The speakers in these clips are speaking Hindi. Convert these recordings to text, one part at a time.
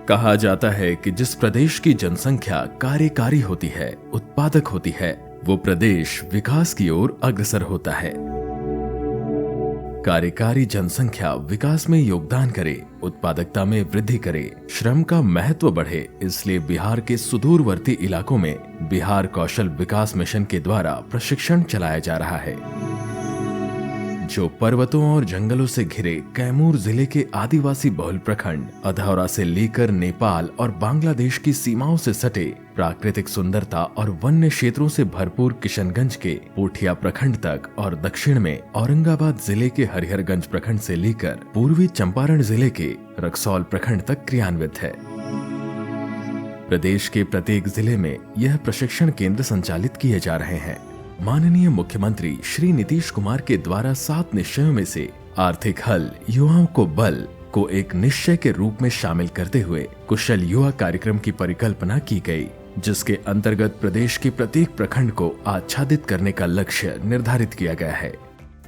कहा जाता है कि जिस प्रदेश की जनसंख्या कार्यकारी होती है, उत्पादक होती है, वो प्रदेश विकास की ओर अग्रसर होता है। कार्यकारी जनसंख्या विकास में योगदान करे, उत्पादकता में वृद्धि करे, श्रम का महत्व बढ़े, इसलिए बिहार के सुदूरवर्ती इलाकों में बिहार कौशल विकास मिशन के द्वारा प्रशिक्षण चलाया जा रहा है। जो पर्वतों और जंगलों से घिरे कैमूर जिले के आदिवासी बहुल प्रखंड अधौरा से लेकर नेपाल और बांग्लादेश की सीमाओं से सटे प्राकृतिक सुंदरता और वन्य क्षेत्रों से भरपूर किशनगंज के पोठिया प्रखंड तक और दक्षिण में औरंगाबाद जिले के हरिहरगंज प्रखंड से लेकर पूर्वी चंपारण जिले के रक्सौल प्रखंड तक क्रियान्वित है। प्रदेश के प्रत्येक जिले में यह प्रशिक्षण केंद्र संचालित किए जा रहे हैं। माननीय मुख्यमंत्री श्री नीतीश कुमार के द्वारा 7 निश्चयों में से आर्थिक हल युवाओं को बल को एक निश्चय के रूप में शामिल करते हुए कुशल युवा कार्यक्रम की परिकल्पना की गई, जिसके अंतर्गत प्रदेश के प्रत्येक प्रखंड को आच्छादित करने का लक्ष्य निर्धारित किया गया है।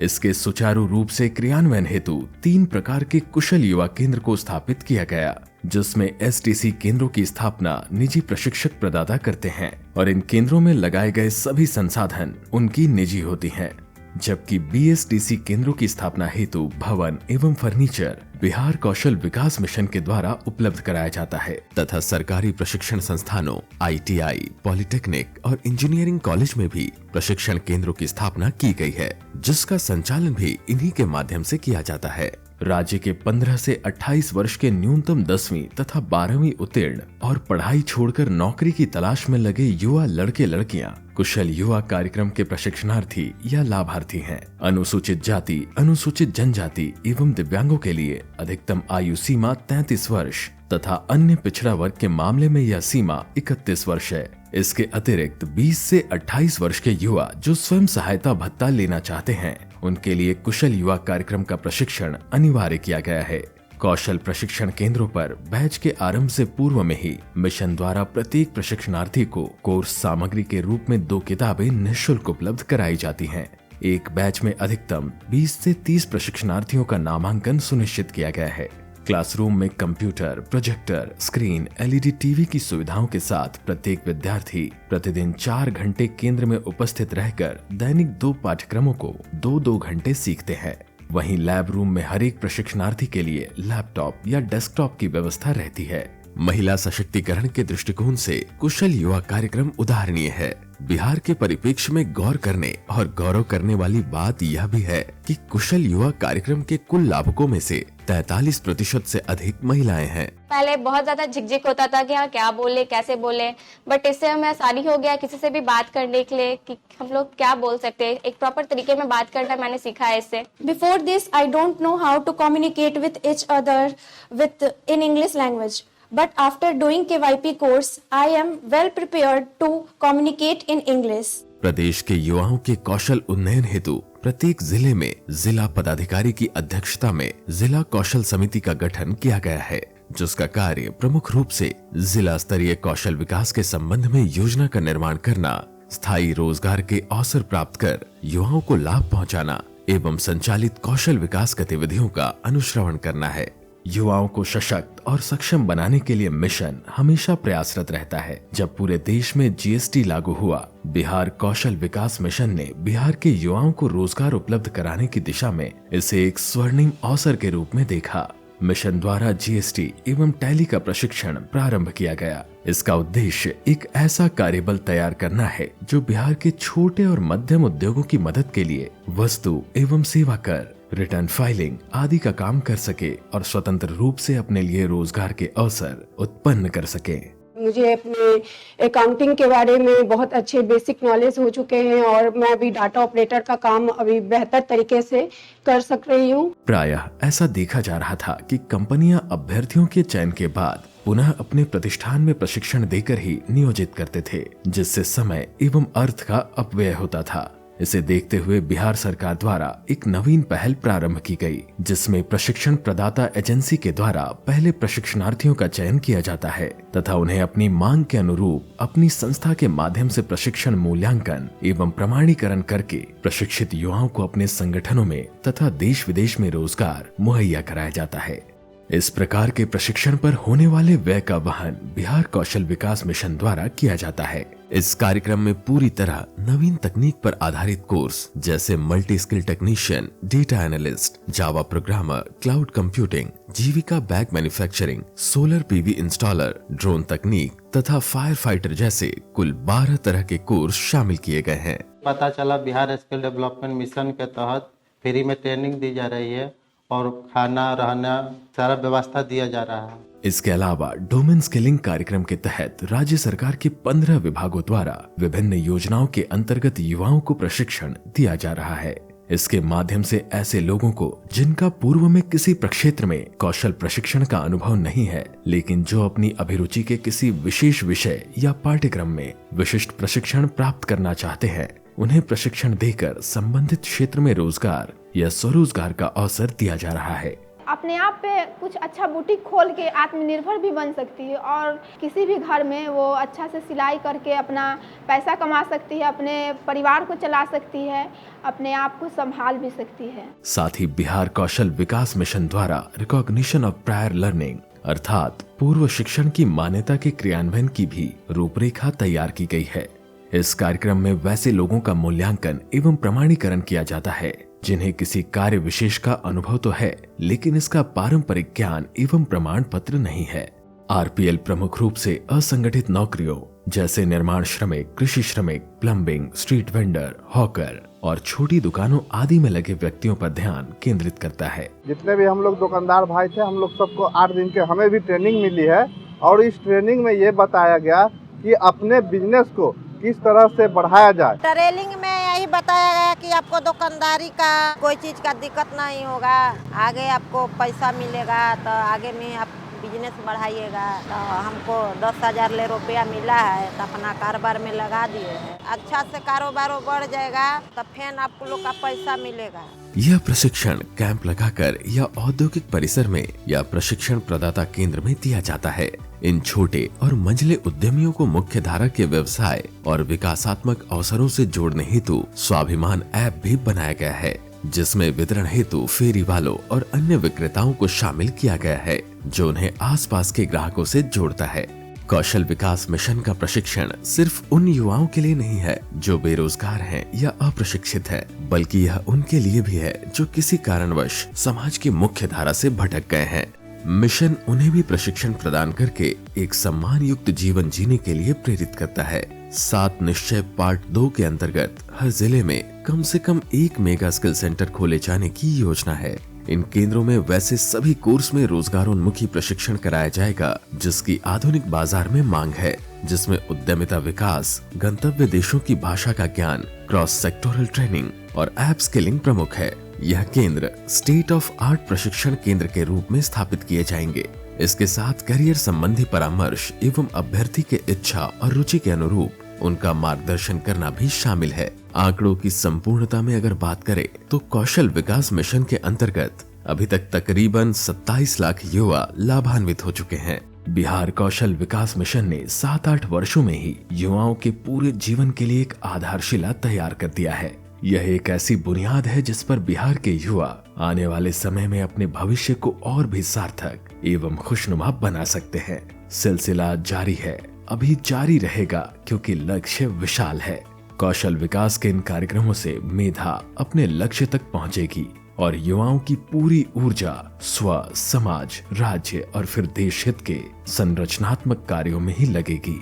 इसके सुचारू रूप से क्रियान्वयन हेतु 3 प्रकार के कुशल युवा केंद्र को स्थापित किया गया, जिसमें एसटीसी केंद्रों की स्थापना निजी प्रशिक्षक प्रदाता करते हैं और इन केंद्रों में लगाए गए सभी संसाधन उनकी निजी होती हैं, जबकि बीएसटीसी केंद्रों की स्थापना हेतु भवन एवं फर्नीचर बिहार कौशल विकास मिशन के द्वारा उपलब्ध कराया जाता है तथा सरकारी प्रशिक्षण संस्थानों आईटीआई, पॉलिटेक्निक और इंजीनियरिंग कॉलेज में भी प्रशिक्षण केंद्रों की स्थापना की गई है, जिसका संचालन भी इन्हीं के माध्यम से किया जाता है। राज्य के 15 से 28 वर्ष के न्यूनतम 10वीं तथा 12वीं उत्तीर्ण और पढ़ाई छोड़कर नौकरी की तलाश में लगे युवा लड़के लड़कियां कुशल युवा कार्यक्रम के प्रशिक्षणार्थी या लाभार्थी हैं। अनुसूचित जाति, अनुसूचित जनजाति एवं दिव्यांगों के लिए अधिकतम आयु सीमा 33 वर्ष तथा अन्य पिछड़ा वर्ग के मामले में यह सीमा 31 वर्ष है। इसके अतिरिक्त 20 से 28 वर्ष के युवा जो स्वयं सहायता भत्ता लेना चाहते हैं, उनके लिए कुशल युवा कार्यक्रम का प्रशिक्षण अनिवार्य किया गया है। कौशल प्रशिक्षण केंद्रों पर बैच के आरंभ से पूर्व में ही मिशन द्वारा प्रत्येक प्रशिक्षणार्थी को कोर्स सामग्री के रूप में 2 किताबें निःशुल्क उपलब्ध कराई जाती हैं। एक बैच में अधिकतम 20 से 30 प्रशिक्षणार्थियों का नामांकन सुनिश्चित किया गया है। क्लासरूम में computer, projector, screen, LED TV की सुविधाओं के साथ प्रत्येक विद्यार्थी प्रतिदिन 4 घंटे केंद्र में उपस्थित रहकर दैनिक 2 पाठ्यक्रमों को 2-2 घंटे सीखते हैं। वहीं लैब रूम में हर एक प्रशिक्षणार्थी के लिए लैपटॉप या डेस्कटॉप की व्यवस्था रहती है। महिला सशक्तिकरण के दृष्टिकोण से कुशल युवा कार्यक्रम उदाहरणीय है। बिहार के परिप्रेक्ष्य में गौर करने और गौरव करने वाली बात यह भी है कि कुशल युवा कार्यक्रम के कुल लाभुकों में से 43% से अधिक महिलाएं हैं। पहले बहुत ज्यादा झिकझिक होता था कि हाँ क्या बोले, कैसे बोले, बट इससे हमें आसानी हो गया किसी से भी बात करने के लिए कि हम लोग क्या बोल सकते हैं, एक प्रॉपर तरीके में बात करना मैंने सीखा है इससे। Before this I don't know how to communicate with each other with in English language, but after doing KYP course, I am well prepared to communicate in English. प्रदेश के युवाओं के कौशल उन्नयन हेतु प्रत्येक जिले में जिला पदाधिकारी की अध्यक्षता में जिला कौशल समिति का गठन किया गया है, जिसका कार्य प्रमुख रूप से जिला स्तरीय कौशल विकास के संबंध में योजना का निर्माण करना, स्थायी रोजगार के अवसर प्राप्त कर युवाओं को लाभ पहुंचाना एवं संचालित कौशल विकास गतिविधियों का अनुश्रवण करना है। युवाओं को सशक्त और सक्षम बनाने के लिए मिशन हमेशा प्रयासरत रहता है। जब पूरे देश में जीएसटी लागू हुआ, बिहार कौशल विकास मिशन ने बिहार के युवाओं को रोजगार उपलब्ध कराने की दिशा में इसे एक स्वर्णिम अवसर के रूप में देखा। मिशन द्वारा जीएसटी एवं टैली का प्रशिक्षण प्रारंभ किया गया। इसका उद्देश्य एक ऐसा कार्यबल तैयार करना है जो बिहार के छोटे और मध्यम उद्योगों की मदद के लिए वस्तु एवं सेवा कर, रिटर्न फाइलिंग आदि का काम कर सके और स्वतंत्र रूप से अपने लिए रोजगार के अवसर उत्पन्न कर सके। मुझे अपने अकाउंटिंग के बारे में बहुत अच्छे बेसिक नॉलेज हो चुके हैं और मैं अभी डाटा ऑपरेटर का काम अभी बेहतर तरीके से कर सक रही हूँ। प्रायः ऐसा देखा जा रहा था कि कंपनियां अभ्यर्थियों के चयन के बाद पुनः अपने प्रतिष्ठान में प्रशिक्षण देकर ही नियोजित करते थे, जिससे समय एवं अर्थ का अपव्यय होता था। इसे देखते हुए बिहार सरकार द्वारा एक नवीन पहल प्रारंभ की गई, जिसमें प्रशिक्षण प्रदाता एजेंसी के द्वारा पहले प्रशिक्षणार्थियों का चयन किया जाता है तथा उन्हें अपनी मांग के अनुरूप अपनी संस्था के माध्यम से प्रशिक्षण मूल्यांकन एवं प्रमाणीकरण करके प्रशिक्षित युवाओं को अपने संगठनों में तथा देश विदेश में रोजगार मुहैया कराया जाता है। इस प्रकार के प्रशिक्षण पर होने वाले व्यय का वहन बिहार कौशल विकास मिशन द्वारा किया जाता है। इस कार्यक्रम में पूरी तरह नवीन तकनीक पर आधारित कोर्स जैसे multi skill technician, data analyst, Java programmer, cloud computing, Jeevika bag manufacturing, solar PV installer, drone तकनीक तथा फायर फाइटर जैसे कुल 12 तरह के कोर्स शामिल किए गए हैं। पता चला बिहार स्किल डेवलपमेंट मिशन के तहत फ्री में ट्रेनिंग दी जा रही है और खाना रहना सारा व्यवस्था दिया जा रहा है। इसके अलावा डोमेन स्किलिंग कार्यक्रम के तहत राज्य सरकार के 15 विभागों द्वारा विभिन्न योजनाओं के अंतर्गत युवाओं को प्रशिक्षण दिया जा रहा है। इसके माध्यम से ऐसे लोगों को जिनका पूर्व में किसी प्रक्षेत्र में कौशल प्रशिक्षण का अनुभव नहीं है, लेकिन जो अपनी अभिरुचि के किसी विशेष विषय या पाठ्यक्रम में विशिष्ट प्रशिक्षण प्राप्त करना चाहते हैं, उन्हें प्रशिक्षण देकर संबंधित क्षेत्र में रोजगार या स्वरोजगार का अवसर दिया जा रहा है। अपने आप पे कुछ अच्छा बुटीक खोल के आत्मनिर्भर भी बन सकती है और किसी भी घर में वो अच्छा से सिलाई करके अपना पैसा कमा सकती है, अपने परिवार को चला सकती है, अपने आप को संभाल भी सकती है। साथ ही बिहार कौशल विकास मिशन द्वारा रिकॉग्निशन ऑफ प्रायर लर्निंग अर्थात पूर्व शिक्षण की मान्यता के क्रियान्वयन की भी रूपरेखा तैयार की गई है। इस कार्यक्रम में वैसे लोगों का मूल्यांकन एवं प्रमाणीकरण किया जाता है जिन्हें किसी कार्य विशेष का अनुभव तो है, लेकिन इसका पारंपरिक ज्ञान एवं प्रमाण पत्र नहीं है। आरपीएल प्रमुख रूप से असंगठित नौकरियों जैसे निर्माण श्रमिक, कृषि श्रमिक, प्लम्बिंग, स्ट्रीट वेंडर, हॉकर और छोटी दुकानों आदि में लगे व्यक्तियों पर ध्यान केंद्रित करता है। जितने भी हम लोग दुकानदार भाई थे, हम लोग सबको 8 दिन के हमें भी ट्रेनिंग मिली है और इस ट्रेनिंग में ये बताया गया कि अपने बिजनेस को किस तरह से बढ़ाया जाए। ट्रेनिंग में यही बताया गया कि आपको दुकानदारी का कोई चीज का दिक्कत नहीं होगा, आगे आपको पैसा मिलेगा तो आगे में आप बिजनेस बढ़ाइएगा। तो हमको 10,000 रुपया मिला है तो अपना कारोबार में लगा दिए हैं। अच्छा से कारोबार बढ़ जाएगा तो फिर आपको लोग का पैसा मिलेगा। यह प्रशिक्षण कैंप लगाकर या औद्योगिक परिसर में या प्रशिक्षण प्रदाता केंद्र में दिया जाता है। इन छोटे और मंझले उद्यमियों को मुख्य धारा के व्यवसाय और विकासात्मक अवसरों से जोड़ने हेतु स्वाभिमान ऐप भी बनाया गया है, जिसमें वितरण हेतु फेरी वालों और अन्य विक्रेताओं को शामिल किया गया है, जो उन्हें आसपास के ग्राहकों से जोड़ता है। कौशल विकास मिशन का प्रशिक्षण सिर्फ उन युवाओं के लिए नहीं है जो बेरोजगार हैं या अप्रशिक्षित हैं, बल्कि यह उनके लिए भी है जो किसी कारणवश समाज की मुख्य धारा से भटक गए हैं। मिशन उन्हें भी प्रशिक्षण प्रदान करके एक सम्मान युक्त जीवन जीने के लिए प्रेरित करता है। 7 निश्चय पार्ट 2 के अंतर्गत हर जिले में कम से कम एक मेगा स्किल सेंटर खोले जाने की योजना है। इन केंद्रों में वैसे सभी कोर्स में रोजगारोन्मुखी प्रशिक्षण कराया जाएगा जिसकी आधुनिक बाजार में मांग है, जिसमें उद्यमिता विकास, गंतव्य देशों की भाषा का ज्ञान, क्रॉस सेक्टोरल ट्रेनिंग और ऐप स्किलिंग प्रमुख है। यह केंद्र स्टेट ऑफ आर्ट प्रशिक्षण केंद्र के रूप में स्थापित किए जाएंगे। इसके साथ करियर संबंधी परामर्श एवं अभ्यर्थी के इच्छा और रुचि के अनुरूप उनका मार्गदर्शन करना भी शामिल है। आंकड़ों की संपूर्णता में अगर बात करें तो कौशल विकास मिशन के अंतर्गत अभी तक तकरीबन 27 लाख युवा लाभान्वित हो चुके हैं। बिहार कौशल विकास मिशन ने 7-8 वर्षों में ही युवाओं के पूरे जीवन के लिए एक आधारशिला तैयार कर दिया है। यह एक ऐसी बुनियाद है जिस पर बिहार के युवा आने वाले समय में अपने भविष्य को और भी सार्थक एवं खुशनुमा बना सकते हैं। सिलसिला जारी है, अभी जारी रहेगा क्योंकि लक्ष्य विशाल है। कौशल विकास के इन कार्यक्रमों से मेधा अपने लक्ष्य तक पहुंचेगी और युवाओं की पूरी ऊर्जा स्व, समाज, राज्य और फिर देश हित के संरचनात्मक कार्यों में ही लगेगी।